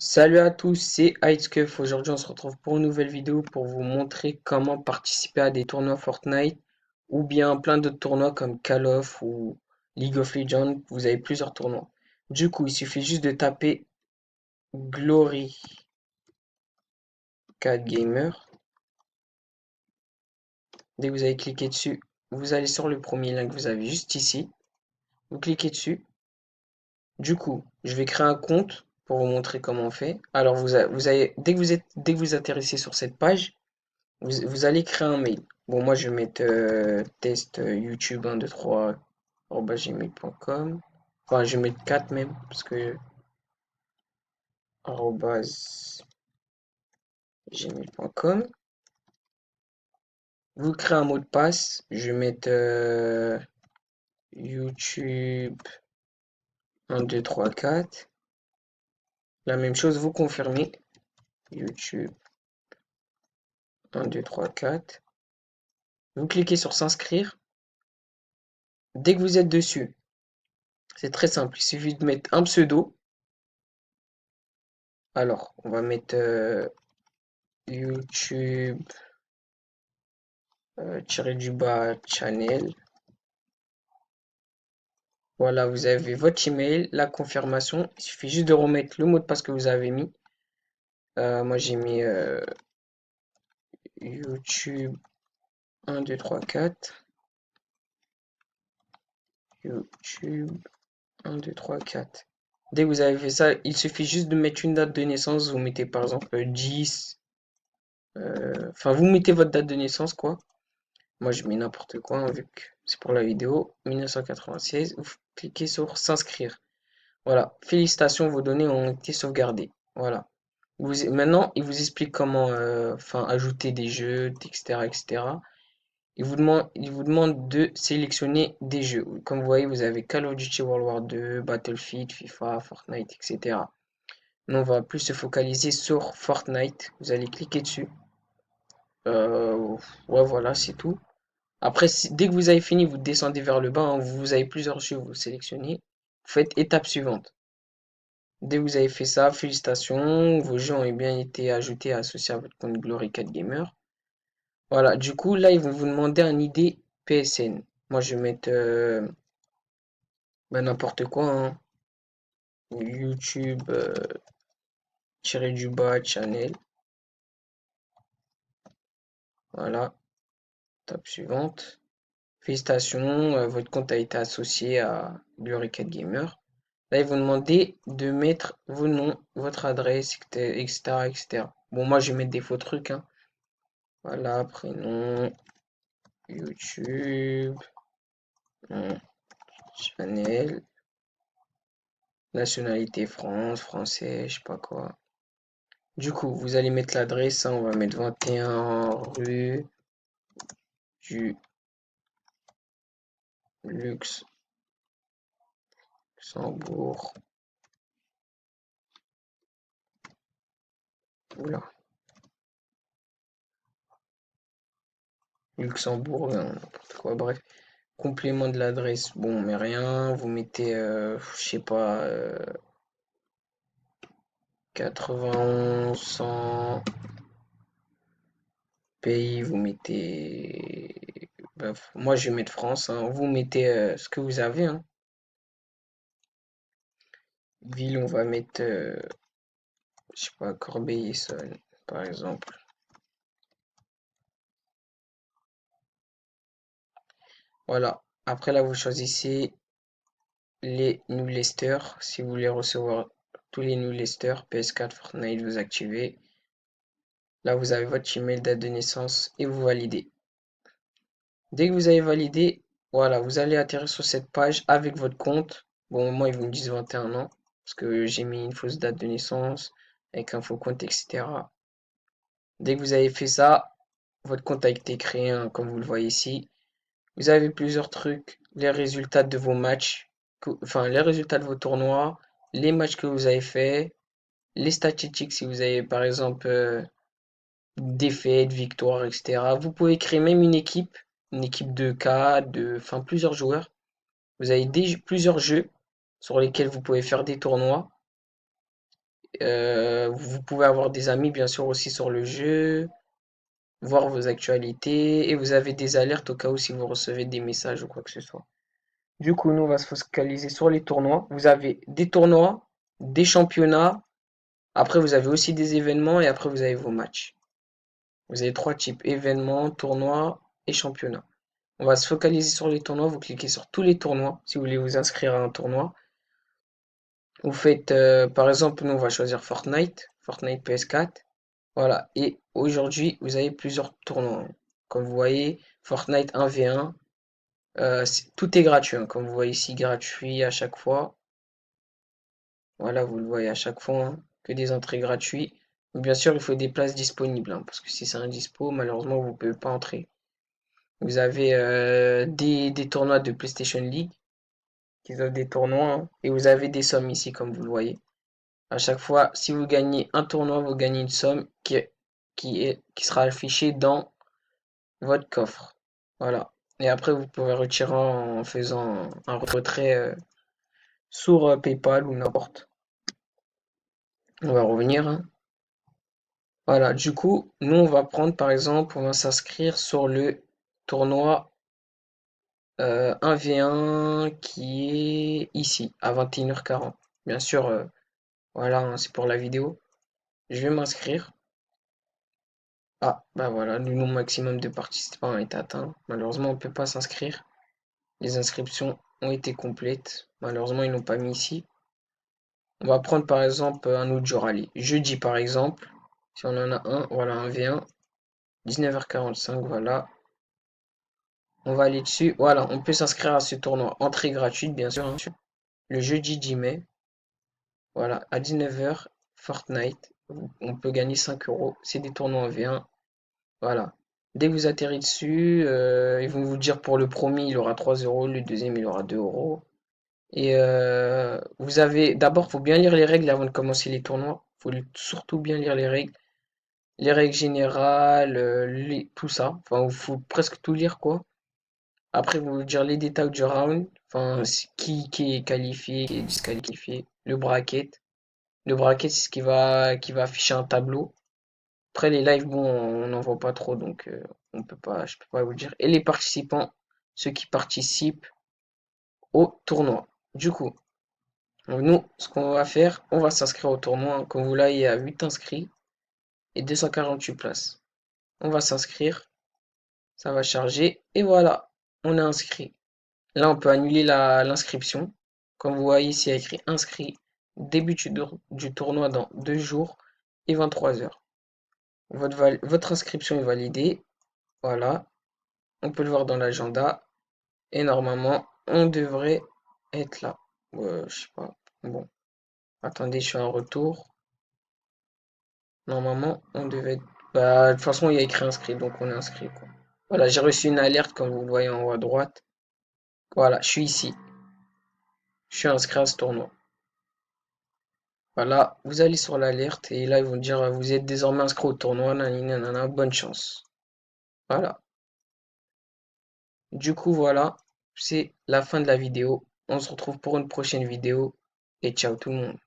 Salut à tous, c'est Heightscuff. Aujourd'hui, on se retrouve pour une nouvelle vidéo pour vous montrer comment participer à des tournois Fortnite ou bien plein d'autres tournois comme Call of ou League of Legends. Vous avez plusieurs tournois. Du coup, il suffit juste de taper Glory 4 Gamer. Dès que vous avez cliqué dessus, vous allez sur le premier lien que vous avez juste ici. Vous cliquez dessus. Du coup, je vais créer un compte pour vous montrer comment on fait. Alors, vous avez, dès que vous atterrissez sur cette page, vous allez créer un mail. Bon, moi, je vais mettre test YouTube 1, 2, 3, gmail.com. Enfin, je vais mettre 4 même, parce que arobase gmail.com. Vous créez un mot de passe. Je vais mettre YouTube 1, 2, 3, 4. La même chose, vous confirmez. YouTube 1, 2, 3, 4. Vous cliquez sur s'inscrire. Dès que vous êtes dessus, c'est très simple. Il suffit de mettre un pseudo. Alors, on va mettre YouTube tiré du bas channel. Voilà, vous avez votre email, la confirmation. Il suffit juste de remettre le mot de passe que vous avez mis. Moi, j'ai mis YouTube 1, 2, 3, 4. YouTube 1, 2, 3, 4. Dès que vous avez fait ça, il suffit juste de mettre une date de naissance. Vous mettez par exemple 10. Enfin, vous mettez votre date de naissance, quoi. Moi, je mets n'importe quoi, hein, vu que c'est pour la vidéo. 1996. Vous cliquez sur s'inscrire. Voilà, félicitations, vos données ont été sauvegardées. Voilà. Maintenant, il vous explique comment enfin, ajouter des jeux, etc., etc. Il vous demande de sélectionner des jeux. Comme vous voyez, vous avez Call of Duty World War 2, Battlefield, FIFA, Fortnite, etc. Nous, on va plus se focaliser sur Fortnite. Vous allez cliquer dessus. Ouais, voilà, c'est tout. Après, dès que vous avez fini, vous descendez vers le bas, hein, vous avez plusieurs jeux, vous sélectionnez. Vous faites étape suivante. Dès que vous avez fait ça, félicitations, vos jeux ont bien été ajoutés et associés à votre compte Glory 4 Gamer. Voilà, du coup, là, ils vont vous demander un ID PSN. Moi, je vais mettre n'importe quoi, hein. YouTube tiré du bas channel. Voilà, tape suivante. Félicitations, votre compte a été associé à Glory 4 Gamer. Là, ils vont demander de mettre vos noms, votre adresse, etc., etc. Bon, moi, je vais mettre des faux trucs, hein. Voilà, prénom, YouTube, Chanel, nationalité France, français, je sais pas quoi. Du coup, vous allez mettre l'adresse, hein, on va mettre 21 rue du Luxembourg. Oula, Luxembourg, n'importe quoi, bref. Complément de l'adresse, bon, mais rien, vous mettez, je sais pas, 91, 100, pays, vous mettez, bref, moi je vais mettre France, hein, vous mettez ce que vous avez, hein. Ville, on va mettre, je sais pas, Corbeil-Essonnes, par exemple. Voilà. Après, là, vous choisissez les newsletters. Si vous voulez recevoir tous les newsletters, PS4, Fortnite, vous activez. Là, vous avez votre email, date de naissance et vous validez. Dès que vous avez validé, voilà, vous allez atterrir sur cette page avec votre compte. Bon, moi, ils vous me disent 21 ans parce que j'ai mis une fausse date de naissance avec un faux compte, etc. Dès que vous avez fait ça, votre compte a été créé, hein, comme vous le voyez ici. Vous avez plusieurs trucs, les résultats de vos matchs, enfin les résultats de vos tournois, les matchs que vous avez faits, les statistiques si vous avez par exemple défaite, victoire, etc. Vous pouvez créer même une équipe de cas, enfin plusieurs joueurs. Vous avez plusieurs jeux sur lesquels vous pouvez faire des tournois. Vous pouvez avoir des amis, bien sûr, aussi sur le jeu, voir vos actualités, et vous avez des alertes au cas où si vous recevez des messages ou quoi que ce soit. Du coup, nous, on va se focaliser sur les tournois. Vous avez des tournois, des championnats, après vous avez aussi des événements, et après vous avez vos matchs. Vous avez trois types, événements, tournois et championnats. On va se focaliser sur les tournois, vous cliquez sur tous les tournois, si vous voulez vous inscrire à un tournoi. Vous faites, par exemple, nous on va choisir Fortnite, Fortnite PS4. Voilà, et aujourd'hui, vous avez plusieurs tournois. Comme vous voyez, Fortnite 1v1, tout est gratuit, hein. Comme vous voyez ici, gratuit à chaque fois. Voilà, vous le voyez à chaque fois, hein, que des entrées gratuites. Bien sûr, il faut des places disponibles, hein, parce que si c'est indispo, malheureusement, vous ne pouvez pas entrer. Vous avez des tournois de PlayStation League, qui offrent des tournois, hein, et vous avez des sommes ici, comme vous le voyez. À chaque fois, si vous gagnez un tournoi, vous gagnez une somme qui sera affichée dans votre coffre. Voilà. Et après, vous pouvez retirer en faisant un retrait sur PayPal ou n'importe. On va revenir, hein. Voilà. Du coup, nous, on va prendre, par exemple, on va s'inscrire sur le tournoi 1v1 qui est ici, à 21h40. Bien sûr, voilà, hein, c'est pour la vidéo. Je vais m'inscrire. Ah, bah voilà, le nombre maximum de participants est atteint. Malheureusement, on ne peut pas s'inscrire. Les inscriptions ont été complètes. Malheureusement, ils n'ont pas mis ici. On va prendre par exemple un autre jour. Allez, jeudi par exemple. Si on en a un, voilà, un V1. 19h45, voilà. On va aller dessus. Voilà, on peut s'inscrire à ce tournoi. Entrée gratuite, bien sûr, hein. Le jeudi 10 mai. Voilà, à 19h, Fortnite. On peut gagner 5 euros. C'est des tournois en V1. Voilà. Dès que vous atterrissez dessus, ils vont vous dire pour le premier, il aura 3 euros, le deuxième, il aura 2 euros. Et vous avez, d'abord, faut bien lire les règles avant de commencer les tournois. Faut surtout bien lire les règles générales, tout ça. Enfin, il faut presque tout lire, quoi. Après, vous dire les détails du round. Enfin, qui est qualifié, qui est disqualifié. Le bracket. Le bracket, c'est ce qui va afficher un tableau. Après, les lives, bon, on n'en voit pas trop, donc je peux pas vous le dire. Et les participants, ceux qui participent au tournoi. Du coup, donc nous, ce qu'on va faire, on va s'inscrire au tournoi. Comme vous là, il y a 8 inscrits et 248 places. On va s'inscrire, ça va charger, et voilà, on est inscrit. Là, on peut annuler l'inscription. Comme vous voyez ici, il y a écrit inscrit, début du tournoi dans 2 jours et 23 heures. Votre inscription est validée. Voilà, on peut le voir dans l'agenda. Et normalement, on devrait être là. Je sais pas. Bon, attendez, je fais un retour. Normalement, on devait être. Bah, de toute façon, il y a écrit inscrit, donc on est inscrit, quoi. Voilà, j'ai reçu une alerte, comme vous le voyez en haut à droite. Voilà, je suis ici. Je suis inscrit à ce tournoi. Voilà, vous allez sur l'alerte et là, ils vont dire vous êtes désormais inscrit au tournoi. Nanani, nanana, bonne chance. Voilà. Du coup, voilà, c'est la fin de la vidéo. On se retrouve pour une prochaine vidéo et ciao tout le monde.